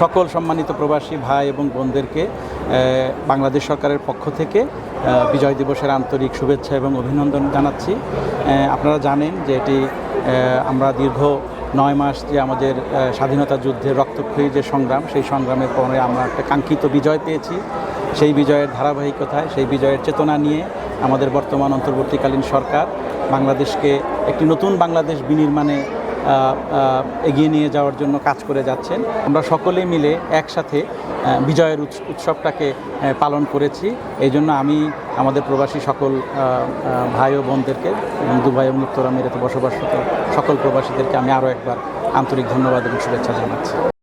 সকল সম্মানিত প্রবাসী ভাই এবং বোনদেরকে বাংলাদেশ সরকারের পক্ষ থেকে বিজয় দিবসের আন্তরিক শুভেচ্ছা এবং অভিনন্দন জানাচ্ছি। আপনারা জানেন যে এটি আমরা দীর্ঘ 9 মাস যে আমাদের স্বাধীনতা যুদ্ধের রক্তক্ষয়ী যে সংগ্রাম, সেই সংগ্রামের পরে আমরা একটা কাঙ্ক্ষিত বিজয় পেয়েছি। সেই বিজয়ের ধারাবাহিকতায়, সেই বিজয়ের চেতনা নিয়ে আমাদের বর্তমান অন্তর্বর্তীকালীন সরকার বাংলাদেশকে একটি নতুন বাংলাদেশ বিনির্মাণে এগিয়ে নিয়ে যাওয়ার জন্য কাজ করে যাচ্ছেন। আমরা সকলে মিলে একসাথে বিজয়ের উৎসবটাকে পালন করেছি। এই জন্য আমি আমাদের প্রবাসী সকল ভাই ও বোনদেরকে, দুবাই এবং উত্তর আমিরাতে বসবাসরত সকল প্রবাসীদেরকে আমি আরও একবার আন্তরিক ধন্যবাদ এবং শুভেচ্ছা জানাচ্ছি।